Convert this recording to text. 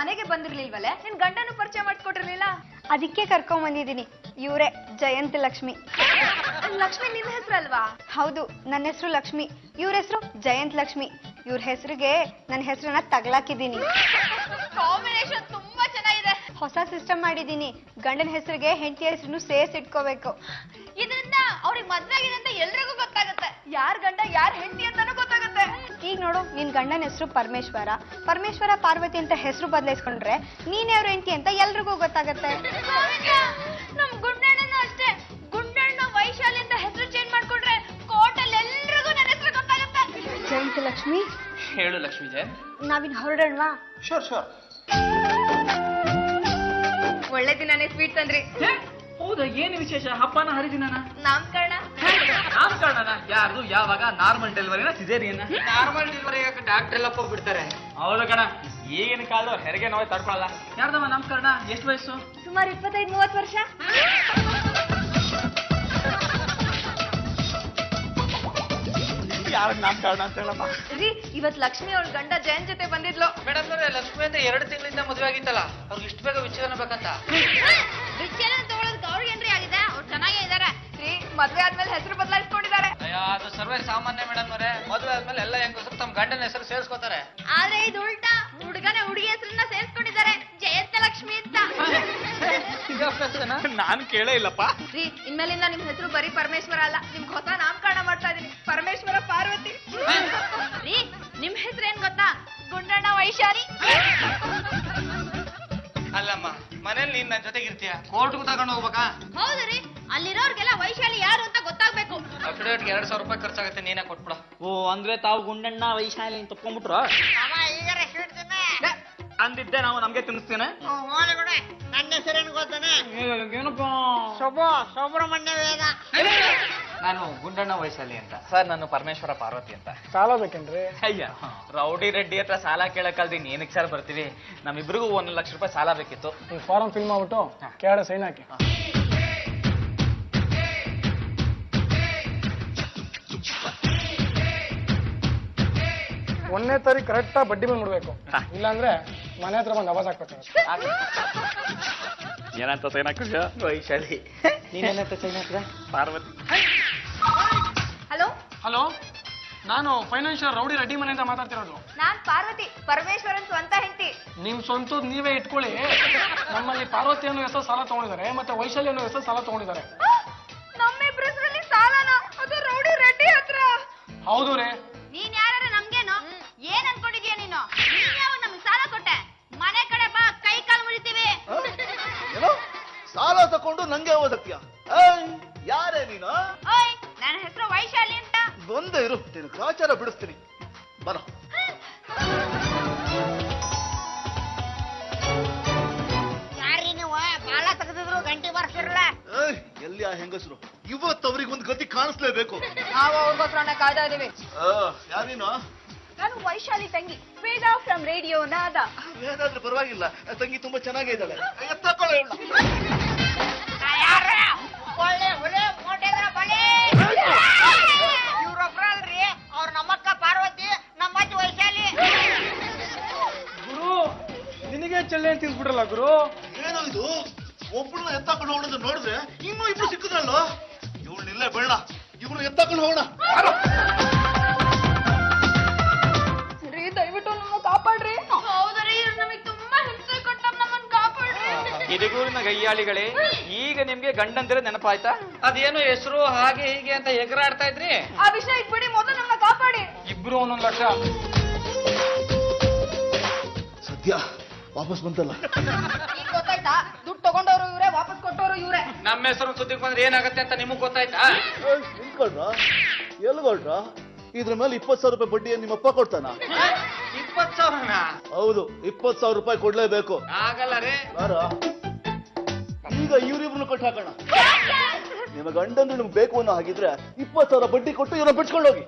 ಮನೆಗೆ ಬಂದಿರ್ಲಿಲ್ವಲ್ಲ? ನಿನ್ ಗಂಡನು ಪರಿಚಯ ಮಾಡ್ಕೊಟ್ಟಿರ್ಲಿಲ್ಲ? ಅದಕ್ಕೆ ಕರ್ಕೊಂಡ್ ಬಂದಿದ್ದೀನಿ. ಇವ್ರೆ ಜಯಂತ ಲಕ್ಷ್ಮಿ. ಲಕ್ಷ್ಮಿ ನಿಮ್ ಹೆಸರಲ್ವಾ? ಹೌದು, ನನ್ನ ಹೆಸರು ಲಕ್ಷ್ಮಿ, ಇವ್ರ ಹೆಸರು ಜಯಂತ್ ಲಕ್ಷ್ಮಿ. ಇವ್ರ ಹೆಸರಿಗೆ ನನ್ನ ಹೆಸರನ್ನ ತಗ್ಲಾಕಿದ್ದೀನಿ. ಕಾಂಬಿನೇಷನ್ ತುಂಬಾ ಚೆನ್ನಾಗಿದೆ. ಹೊಸ ಸಿಸ್ಟಮ್ ಮಾಡಿದ್ದೀನಿ. ಗಂಡನ ಹೆಸರಿಗೆ ಹೆಂಡತಿ ಹೆಸರು ಸೇರ್ಸಿ ಇಟ್ಕೋಬೇಕು. ಇದರಿಂದ ಅವ್ರಿಗೆ ಮದ್ವೆ ಆಗಿದೆ ಅಂತ ಎಲ್ರಿಗೂ ಗೊತ್ತಾಗುತ್ತೆ. ಯಾರ್ ಗಂಡ ಯಾರ್ ಹೆಂಡತಿ ಅಂತಾನೂ ಗೊತ್ತಾಗುತ್ತೆ. ಈಗ ನೋಡು, ನಿನ್ ಗಂಡನ ಹೆಸರು ಪರಮೇಶ್ವರ, ಪರಮೇಶ್ವರ ಪಾರ್ವತಿ ಅಂತ ಹೆಸರು ಬದಲಾಯಿಸ್ಕೊಂಡ್ರೆ ನೀನೇ ಅವ್ರ ಹೆಂಡತಿ ಅಂತ ಎಲ್ರಿಗೂ ಗೊತ್ತಾಗತ್ತೆ. ನಮ್ ಗುಂಡಣ್ಣನು ಅಷ್ಟೇ. ಗುಂಡಣ್ಣ ವೈಶಾಲಿ ಅಂತ ಹೆಸರು ಚೇಂಜ್ ಮಾಡ್ಕೊಂಡ್ರೆ ಕೋರ್ಟಲ್ಲಿ ಎಲ್ರಿಗೂ ನನ್ನ ಹೆಸರು ಗೊತ್ತಾಗುತ್ತೆ. ಜಯಂತ ಲಕ್ಷ್ಮಿ, ಹೇಳು ಲಕ್ಷ್ಮೀ ಜಯನ್. ನಾವಿನ್ ಹೊರಡೋಣವಾ? Sure sure. ಒಳ್ಳೆ ದಿನಾನೇ ಸ್ವೀಟ್ ತಂದ್ರಿ. ಹೌದಾ? ಏನು ವಿಶೇಷ? ಹಬ್ಬನ ಹರಿದಿನ? ನಾಮಕರಣ. ನಾಮಕರಣ ಯಾರ್ದು? ಯಾವಾಗ? ನಾರ್ಮಲ್ ಡೆಲಿವರಿನ ಸಿಸೇರಿಯನ್? ನಾರ್ಮಲ್ ಡೆಲಿವರಿ ಡಾಕ್ಟರ್ ಎಲ್ಲ ಹೋಗ್ಬಿಡ್ತಾರೆ. ಹೌದು ಕಣ, ಈಗಿನ ಕಾಲದ ಹೆರಿಗೆ ನೋವು ತಡ್ಕೊಳಲ್ಲ. ಯಾರ್ದಮ್ಮ ನಾಮಕರಣ? ಎಷ್ಟು ವಯಸ್ಸು? ಸುಮಾರು 25-30 ವರ್ಷ. ಯಾರ ನಾಮಕರಣ ಅಂತ ಹೇಳಮ್ಮ. ರೀ, ಇವತ್ ಲಕ್ಷ್ಮಿ ಅವ್ರ ಗಂಡ ಜಯನ್ ಜೊತೆ ಬಂದಿದ್ಲು. ಮೇಡಮ್ ಲಕ್ಷ್ಮಿ ಅಂತ 2 ತಿಂಗಳಿಂದ ಮದುವೆ ಆಗಿತ್ತಲ್ಲ, ಅವ್ರಿಗೆ ಇಷ್ಟು ಬೇಗ ವಿಚ್ಛೇದನ ಬೇಕಂತ. ವಿಚ್ಛೇದನ ತಗೊಳ್ಳೋದಕ್ಕೆ ಅವ್ರಿಗೆ ಏನ್ರಿ ಆಗಿದೆ? ಅವ್ರು ಚೆನ್ನಾಗೇ ಇದಾರೆ. ರೀ, ಮದ್ವೆ ಆದ್ಮೇಲೆ ಹೆಸರು ಬದಲಾಯಿಸ್ಕೊಂಡಿದ್ದಾರೆ. ಅಯ್ಯ, ಅದು ಸರ್ವೇ ಸಾಮಾನ್ಯ ಮೇಡಮ್ ಅವರೇ. ಮದುವೆ ಆದ್ಮೇಲೆ ಎಲ್ಲ ಹೆಂಗಸರು ತಮ್ಮ ಗಂಡನ ಹೆಸರು ಸೇರಿಸ್ಕೋತಾರೆ. ಆದ್ರೆ ಇದು ಉಲ್ಟಾ. ಹುಡುಗನ ಹುಡುಗಿ ಹೆಸರನ್ನ ಸೇರ್ಸ್ಕೊಂಡಿದ್ದಾರೆ, ಜಯಂತ ಲಕ್ಷ್ಮಿ ಅಂತ. ನಾನು ಕೇಳೇ ಇಲ್ಲಪ್ಪ. ರೀ, ಇನ್ಮೇಲಿಂದ ನಿಮ್ ಹೆಸರು ಬರೀ ಪರಮೇಶ್ವರ ಅಲ್ಲ, ನಿಮ್ಗೆ ಹೊಸ ನಾಮಕರಣ ಮಾಡ್ತಾ ಇದೀನಿ. ಪರಮೇಶ್ವರ ಪಾರ್ವತಿ. ರೀ, ನಿಮ್ ಹೆಸರು ಏನ್ ಗೊತ್ತಾ? ಗುಂಡಣ್ಣ ವೈಶಾಲಿ. ಅಲ್ಲಮ್ಮ, ಮನೇಲಿ ನೀನ್ ನನ್ನ ಜೊತೆಗೆ ಇರ್ತೀಯ, ಕೋರ್ಟ್ಗೂ ತಗೊಂಡು ಹೋಗ್ಬೇಕಾ? ಹೌದು ರೀ, ಅಲ್ಲಿರೋರ್ಗೆಲ್ಲ ವೈಶಾಲಿ ಯಾರು ಅಂತ ಗೊತ್ತಾಗ್ಬೇಕು. ಅಫಿಡೇಟ್ಗೆ 2,000 ರೂಪಾಯಿ ಖರ್ಚಾಗುತ್ತೆ, ನೀನೇ ಕೊಟ್ಬಿಡ. ಓ, ಅಂದ್ರೆ ತಾವು ಗುಂಡಣ್ಣ ವೈಶಾಲಿ ಅಂತ ತಪ್ಕೊಂಡ್ಬಿಟ್ರು? ಅಂದಿದ್ದೆ ನಾವು ನಮ್ಗೆ ತಿನ್ನಿಸ್ತೇನೆ. ನನ್ನ ಹೆಸರೇನು ಗೊತ್ತಾನೆ? ಏನಪ್ಪ? ಸುಬ್ರಹ್ಮಣ್ಯ ವೇದ. ನಾನು ಗುಂಡಣ್ಣ ವೈಶಾಲಿ ಅಂತ. ಸರ್, ನಾನು ಪರಮೇಶ್ವರ ಪಾರ್ವತಿ ಅಂತ. ಸಾಲ ಬೇಕೇನ್ರಿ? ಅಯ್ಯ, ರೌಡಿ ರೆಡ್ಡಿ ಹತ್ರ ಸಾಲ ಕೇಳಕ್ಕಲ್ದಿನ್ ಏನಕ್ಕೆ ಸರ್ ಬರ್ತೀವಿ? ನಮ್ಮಿಬ್ರಿಗೂ 1 ಲಕ್ಷ ರೂಪಾಯಿ ಸಾಲ ಬೇಕಿತ್ತು. ಈ ಫಾರಂ ಫಿಲ್ ಮಾಡ್ಬಿಟ್ಟು ಕೆಳಗಡೆ ಸೈನ್ ಹಾಕಿ. 1ನೇ ತಾರೀಕು ಕರೆಕ್ಟಾಗಿ ಬಡ್ಡಿ ಮೇಲೆ ನೋಡ್ಬೇಕು, ಇಲ್ಲಾಂದ್ರೆ ಮನೆ ಹತ್ರ ಬಂದು ಅವಾಜ್ ಹಾಕ್ಬೇಕಾಗುತ್ತೆ. ಏನಂತ ಸೈನ್ ಹಾಕಿದ್ಯಾ? ವೈಶಾಲಿ. ನೀನೇನಂತ ಸೈನ್ ಹಾಕಿದ? ಪಾರ್ವತಿ. ಹಲೋ, ಹಲೋ, ನಾನು ಫೈನಾನ್ಷಿಯಲ್ ರೌಡಿ ರೆಡ್ಡಿ ಮನೆಯಿಂದ ಮಾತಾಡ್ತಿರೋದು. ನಾನ್ ಪಾರ್ವತಿ, ಪರಮೇಶ್ವರನ್ ಸ್ವಂತ ಹೆಂಡತಿ. ನಿಮ್ ಸ್ವಂತದ್ ನೀವೇ ಇಟ್ಕೊಳ್ಳಿ. ನಮ್ಮಲ್ಲಿ ಪಾರ್ವತಿ ಅನ್ನೋ ಹೆಸರು ಸಾಲ ತಗೊಂಡಿದ್ದಾರೆ, ಮತ್ತೆ ವೈಶಾಲಿ ಅನ್ನೋ ಹೆಸರು ಸಾಲ ತಗೊಂಡಿದ್ದಾರೆ. ನಮ್ಮಿಬ್ರ ಹೆಸರಲ್ಲಿ ಸಾಲನ? ಅದು ರೌಡಿ ರೆಡ್ಡಿ ಹತ್ರ. ಹೌದು ರೇ. ನೀನ್ ಯಾರು? ನಮ್ಗೇನು? ಏನ್ ಅನ್ಕೊಂಡಿದ್ಯಾ ನೀನು? ನೀನ್ ಯಾವ ನಮ್ಗೆ ಸಾಲ ಕೊಟ್ಟೆ? ಮನೆ ಕಡೆ ಬಾ, ಕೈ ಕಾಲು ಮುರಿತೀವಿ. ಏನೋ ಸಾಲ ತಕೊಂಡು ನಂಗೆ ಓದಕ್ತಿಯ? ಯಾರೇ ನೀನು? ಓಯ್, ನನ್ನ ಹೆಸರು ವೈಶಾಲಿ ಅಂತ. ಒಂದೇ ಇರು, ನೀನು ಕಾಚಾರ ಬಿಡಿಸ್ತೀನಿ. ಬರ. ಯಾರಿ ನೀವು? ಬಾಲ ತೆಗೆದಿದ್ರು ಗಂಟೆ ಬಾರಿಸಿರಲ್ಲ. ಎಲ್ಲಿ ಆ ಹೆಂಗಸರು? ಇವತ್ತು ಅವ್ರಿಗೊಂದು ಗತಿ ಕಾಣಿಸ್ಲೇಬೇಕು. ನಾವು ಅವ್ರಿಗೋಸ್ಕರನೇ ಕಾಯ್ತಾ ಇದೀವಿ. ಯಾರೀನು? ನಾನು ವೈಶಾಲಿ ತಂಗಿ, ವೇದ ಫ್ರಮ್ ರೇಡಿಯೋ ನಾದ. ಏನಾದ್ರೂ ಪರವಾಗಿಲ್ಲ, ತಂಗಿ ತುಂಬಾ ಚೆನ್ನಾಗೇ ಇದ್ದಾಳೆ. ತಕೊಳ್ಳೋ. ಒಳ್ಳೆ ಹುಲಿ ಮೋಟೆದ್ರ ಬಲೆ. ಇವ್ರೊಬ್ರ ಅಲ್ರಿ, ಅವ್ರ ನಮ್ಮಕ್ಕ ಪಾರ್ವತಿ, ನಮ್ಮಜ್ಜಿ ವೈಶಾಲಿ. ಗುರು, ನಿನಗೆ ಚೆಲ್ಲೆ ಅಂತ ತಿನ್ಸ್ಬಿಟ್ರಲ್ಲ ಗುರು. ಏನೋ ಇದು? ಒಬ್ಬಳನ್ನ ಎತ್ತಾಕೊಂಡು ಹೋಗೋದು ನೋಡಿದ್ರೆ ಇನ್ನೂ ಇಬ್ರು ಸಿಕ್ಕುದ್ರಲ್ಲೋ. ಇವಳನ್ನಿಲ್ಲೇ ಬೇಡ, ಇವ್ರನ್ನ ಎತ್ತಾಕೊಂಡು ಹೋಗೋಣ. ರೀ, ದಯವಿಟ್ಟು ನಮ್ಮ ಕಾಪಾಡ್ರಿ. ಹೌದ್ರಿ, ಇವ್ರು ನಮಗೆ ತುಂಬಾ ಹಿಂಸೆ ಕೊಟ್ಟ, ನಮ್ಮನ್ನ ಕಾಪಾಡ್ರಿ. ಕಿಡಿಗೂರಿನ ಗಯ್ಯಾಳಿಗಳೇ, ಈಗ ನಿಮ್ಗೆ ಗಂಡಂದಿರ ನೆನಪಾಯ್ತಾ? ಅದೇನು ಹೆಸರು ಹಾಗೆ ಹೀಗೆ ಅಂತ ಎಗರಾಡ್ತಾ ಇದ್ರಿ? ಆ ವಿಷಯ ಇಟ್ಬಿಡಿ, ಮೊದಲು ನಮ್ಮನ್ನ ಕಾಪಾಡಿ. ಇಬ್ರು 1 ಲಕ್ಷ. ಸದ್ಯ ವಾಪಸ್ ಬಂತಲ್ಲ. ಈಗ ಗೊತ್ತಾಯ್ತಾ? ದುಡ್ಡು ತಗೊಂಡವರು ಇವ್ರೆ, ವಾಪಸ್ ಕೊಟ್ಟವರು ಇವ್ರೆ. ನಮ್ಮ ಹೆಸರು ಸುದ್ದಿಗೆ ಬಂದ್ರೆ ಏನಾಗುತ್ತೆ ಅಂತ ನಿಮಗ್ ಗೊತ್ತಾಯ್ತಾ? ನಿಂತ್ಕೊಳ್ರ, ಎಲ್ಗೊಳ್ರ? ಇದ್ರ ಮೇಲೆ 20,000 ರೂಪಾಯಿ ಬಡ್ಡಿಯನ್ನು ನಿಮ್ಮಪ್ಪ ಕೊಡ್ತಾನ? 20,000? ಹೌದು, 20,000 ರೂಪಾಯಿ ಕೊಡ್ಲೇಬೇಕು. ಆಗಲ್ಲ ರೀ. ಈಗ ಇವ್ರಿಬ್ರು ಕೊಟ್ಟು ಹಾಕೋಣ. ನಿಮ್ಮ ಗಂಡಂದ್ರೆ ನಿಮ್ಗೆ ಬೇಕು ಅನ್ನೋ ಹಾಗಿದ್ರೆ 20,000 ಬಡ್ಡಿ ಕೊಟ್ಟು ಇವನ್ನ ಬಿಡ್ಸ್ಕೊಂಡು ಹೋಗಿ.